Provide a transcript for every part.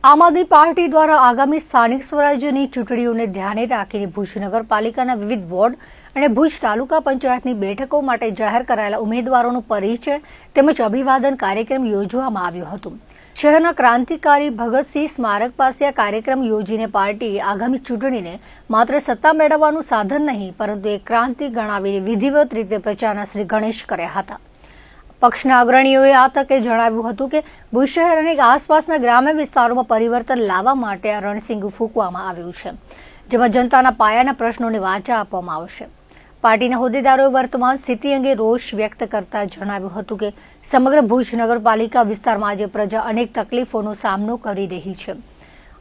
આમ આદમી પાર્ટી દ્વારા આગામી સ્થાનિક સ્વરાજ્યની ચૂંટણીઓને ધ્યાને રાખીને ભુજ નગરપાલિકાના વિવિધ વોર્ડ અને ભુજ તાલુકા પંચાયતની બેઠકો માટે જાહેર કરાયેલા ઉમેદવારોનો પરિચય તેમજ અભિવાદન કાર્યક્રમ યોજવામાં આવ્યો હતો। શહેરના ક્રાંતિકારી ભગતસિંહ સ્મારક પાસે આ કાર્યક્રમ યોજીને પાર્ટીએ આગામી ચૂંટણીને માત્ર સત્તા મેળવવાનું સાધન નહીં પરંતુ એક ક્રાંતિ ગણાવીને વિધિવત રીતે પ્રચારના શ્રી ગણેશ કર્યા હતા। પક્ષના અગ્રણીઓએ આ તકે જણાવ્યું હતું કે ભુજ શહેર અને આસપાસના ગ્રામ્ય વિસ્તારોમાં પરિવર્તન લાવવા માટે આ રણસિંગું ફૂંકવામાં આવ્યું છે, જેમાં જનતાના પાયાના પ્રશ્નોને વાચા આપવામાં આવશે। પાર્ટીના હોદ્દેદારોએ વર્તમાન સ્થિતિ અંગે રોષ વ્યક્ત કરતા જણાવ્યું હતું કે સમગ્ર ભુજ નગરપાલિકા વિસ્તારમાં આજે પ્રજા અનેક તકલીફોનો સામનો કરી રહી છે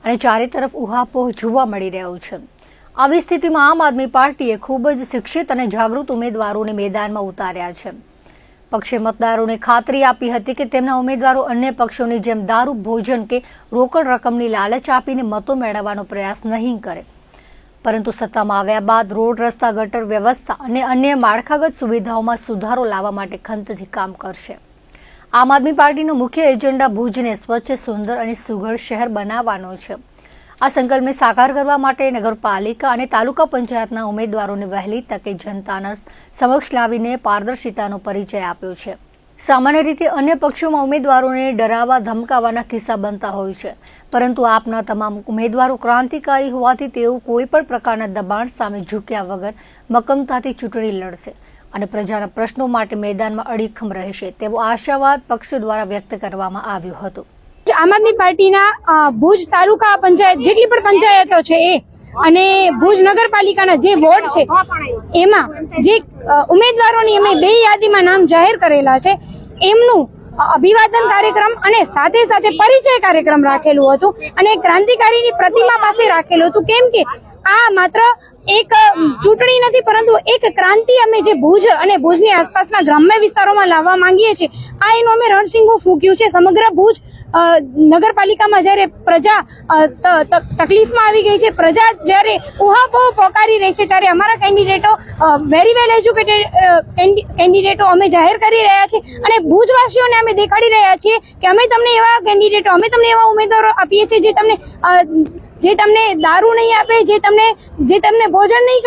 અને ચારે તરફ ઉહાપોહ જોવા મળી રહ્યો છે। આવી સ્થિતિમાં આમ આદમી પાર્ટીએ ખૂબ જ શિક્ષિત અને જાગૃત ઉમેદવારોને મેદાનમાં ઉતાર્યા છે। પક્ષે મતદારોને ખાતરી આપી હતી કે તેમના ઉમેદવારો અન્ય પક્ષોની જેમ દારૂ, ભોજન કે રોકડ રકમની લાલચ આપીને મતો મેળવવાનો પ્રયાસ નહીં કરે, પરંતુ સત્તામાં આવ્યા બાદ રોડ, રસ્તા, ગટર વ્યવસ્થા અને અન્ય માળખાગત સુવિધાઓમાં સુધારો લાવવા માટે ખંતથી કામ કરશે। આમ આદમી પાર્ટીનો મુખ્ય એજન્ડા ભુજને સ્વચ્છ, સુંદર અને સુઘડ શહેર બનાવવાનો છે। આ સંકલ્પને સાકાર કરવા માટે નગરપાલિકા અને તાલુકા પંચાયતના ઉમેદવારોને વહેલી તકે જનતાના સમક્ષ લાવીને પારદર્શિતાનો પરિચય આપ્યો છે। સામાન્ય રીતે અન્ય પક્ષોમાં ઉમેદવારોને ડરાવવા, ધમકાવવાના કિસ્સા બનતા હોય છે, પરંતુ આપના તમામ ઉમેદવારો ક્રાંતિકારી હોવાથી તેઓ કોઈ પણ પ્રકારના દબાણ સામે ઝૂક્યા વગર મક્કમતાથી ચૂંટણી લડશે અને પ્રજાના પ્રશ્નો માટે મેદાનમાં અડીખમ રહેશે તેવો આશાવાદ પક્ષ દ્વારા વ્યક્ત કરવામાં આવ્યો હતો। આમ આદમી પાર્ટીના ભુજ તાલુકા પંચાયત જેટલી પણ પંચાયતો છે એ અને ભુજ નગરપાલિકાના જે વોર્ડ છે એમાં જે ઉમેદવારોની અમે બે યાદીમાં નામ જાહેર કરેલા છે એમનું અભિવાદન કાર્યક્રમ અને સાથે સાથે પરિચય કાર્યક્રમ રાખેલું હતું અને ક્રાંતિકારીની પ્રતિમા પાસે રાખેલું હતું, કેમ કે આ માત્ર એક ચૂંટણી નથી પરંતુ એક ક્રાંતિ અમે જે ભુજ અને ભુજની આસપાસના ગ્રામ્ય વિસ્તારોમાં લાવવા માંગીએ છીએ। આ એનું અમે રણસિંગું ફૂંક્યું છે। સમગ્ર ભુજ નગરપાલિકામાં જ્યારે પ્રજા તકલીફમાં આવી ગઈ છે, પ્રજા જ્યારે ઉહાપોહ પોકારી રહી છે, ત્યારે અમારા કેન્ડિડેટો વેરી વેલ એજ્યુકેટેડ કેન્ડિડેટો અમે જાહેર કરી રહ્યા છીએ અને ભુજવાસીઓને અમે દેખાડી રહ્યા છીએ કે અમે તમને એવા કેન્ડિડેટો, અમે તમને એવા ઉમેદવારો આપીએ છીએ જે તમને દારૂ નહીં આપે, જે તમને ભોજન નહીં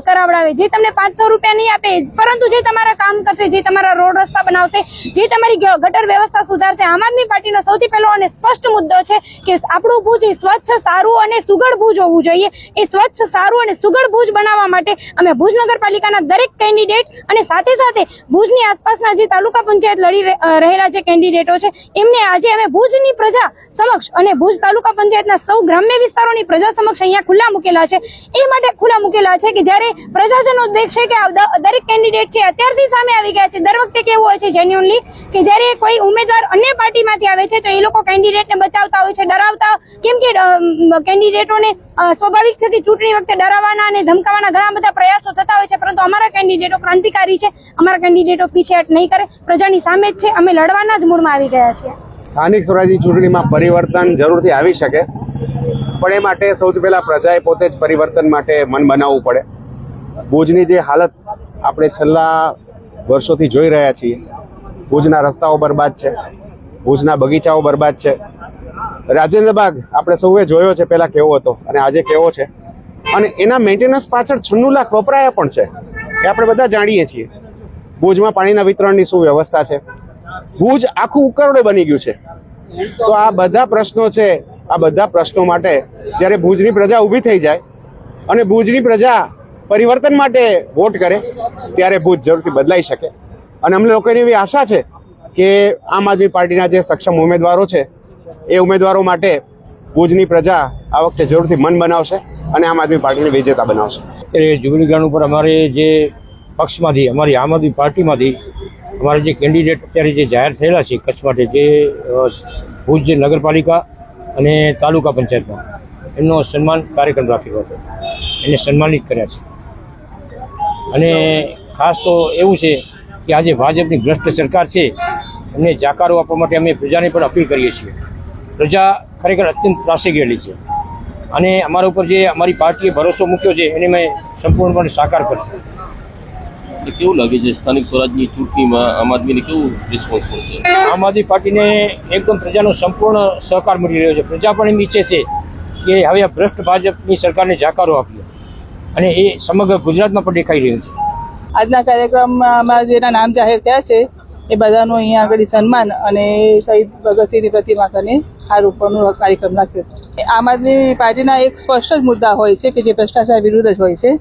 કરાવડાવે, જે તમને 500 રૂપિયા નહીં આપે, પરંતુ જે તમારા કામ કરશે, જે તમારા રોડ રસ્તા બનાવશે, જે તમારી ગટર વ્યવસ્થા સુધારશે। આમ આદમી પાર્ટીનો સૌથી પહેલો અને સ્પષ્ટ મુદ્દો છે કે આપણું ભુજ સ્વચ્છ, સારું અને સુઘડ ભુજ હોવું જોઈએ। એ સ્વચ્છ, સારું અને સુઘડ ભુજ બનાવવા માટે અમે ભુજ નગરપાલિકાના દરેક કેન્ડિડેટ અને સાથે સાથે ભુજની આસપાસના જે તાલુકા પંચાયત લડી રહેલા જે કેન્ડિડેટો છે એમને આજે અમે ભુજની પ્રજા સમક્ષ અને ભુજ તાલુકા પંચાયતના સૌ ગ્રામ્ય વિસ્તારોની પ્રજા સમક્ષ અહીંયા ખુલ્લા મૂકેલા છે। એ માટે ખુલ્લા મૂકેલા છે કે જ્યારે પ્રજાજનો દેખશે કે દરેક કેન્ડિડેટ છે અત્યારથી સામે આવી ગયા છે। દર વખતે કેવું હોય છે જેન્યુઅનલી કે જ્યારે કોઈ ઉમેદવાર અન્ય પાર્ટીમાંથી આવે છે તો એ લોકો કેન્ડિડેટને બચાવતા હોય છે, ડરાવતા, કેમ કે કેન્ડિડેટોને સ્વાભાવિક છે કે ચૂંટણી વખતે ડરાવવાના અને ધમકાવવાના ઘણા બધા પ્રયાસો થતા હોય છે, પરંતુ અમારા કેન્ડિડેટો ક્રાંતિકારી છે। અમારા કેન્ડિડેટો પીછેહટ નહીં કરે, પ્રજાની સામે જ છે, અમે લડવાના જ મૂડમાં આવી ગયા છીએ। સ્થાનિક સ્વરાજ્ય ચૂંટણીમાં પરિવર્તન જરૂરથી આવી શકે, પણ એ માટે સૌથી પહેલા પ્રજાએ પોતે જ પરિવર્તન માટે મન બનાવવું પડે। ભુજની જે હાલત આપણે છેલ્લા વર્ષોથી જોઈ રહ્યા છીએ, ભુજના રસ્તાઓ બરબાદ છે, ભુજના બગીચાઓ બરબાદ છે, રાજેન્દ્ર બાગ આપણે સૌએ જોયો છે પહેલા કેવો હતો અને આજે કેવો છે, અને એના મેન્ટેનન્સ પાછળ 96 લાખ વપરાયા પણ છે, એ આપણે બધા જાણીએ છીએ। ભુજમાં પાણીના વિતરણની શું વ્યવસ્થા છે, ભુજ આખું ઉકરડો બની ગયું છે। તો આ બધા પ્રશ્નો છે, આ બધા પ્રશ્નો માટે જ્યારે ભુજની પ્રજા ઊભી થઈ જાય અને ભુજની પ્રજા પરિવર્તન માટે વોટ કરે ત્યારે ભુજ જરૂરથી બદલાઈ શકે। અને અમને લોકોની એવી આશા છે કે આમ આદમી પાર્ટીના જે સક્ષમ ઉમેદવારો છે એ ઉમેદવારો માટે ભુજની પ્રજા આ વખતે જરૂરથી મન બનાવશે અને આમ આદમી પાર્ટીને વિજેતા બનાવશે। જુબલી ગ્રાઉન્ડ ઉપર અમારે જે પક્ષમાંથી, અમારી આમ આદમી પાર્ટીમાંથી અમારે જે કેન્ડિડેટ અત્યારે જે જાહેર થયેલા છે કચ્છ માટે, જે ભુજ નગરપાલિકા અને તાલુકા પંચાયતમાં એમનો સન્માન કાર્યક્રમ રાખ્યો હતો, એને સન્માનિત કર્યા છે। અને ખાસ તો એવું છે કે આજે ભાજપની ભ્રષ્ટ સરકાર છે એમને જાકારો આપવા માટે અમે પ્રજાને પણ અપીલ કરીએ છીએ। પ્રજા ખરેખર અત્યંત ત્રાસી ગયેલી છે અને અમારા ઉપર જે અમારી પાર્ટીએ ભરોસો મૂક્યો છે એને મેં સંપૂર્ણપણે સાકાર કરશું। તો કેવું લાગે છે સ્થાનિક સ્વરાજની ચૂંટણીમાં આમ આદમીને કેવું રિસ્પોન્સ મળશે? આમ આદમી પાર્ટીને એકદમ પ્રજાનો સંપૂર્ણ સહકાર મળી રહ્યો છે. પ્રજા પણ એમ ઈચ્છે છે કે હવે આ ભ્રષ્ટ ભાજપની સરકારને જાકારો આપીએ, અને એ સમગ્ર ગુજરાતમાં પણ દેખાઈ રહ્યું છે. આજના કાર્યક્રમમાં અમારા જેના નામ જાહેર થયા છે એ બધાનું અહીંયા આગળ સન્માન અને શહીદ ભગતસિંહની પ્રતિમા કરીને હારરોપણનો કાર્યક્રમ રાખ્યો છે. આમ આદમી પાર્ટીના એક સ્પષ્ટ જ મુદ્દા હોય છે કે જે ભ્રષ્ટાચાર વિરુદ્ધ જ હોય છે.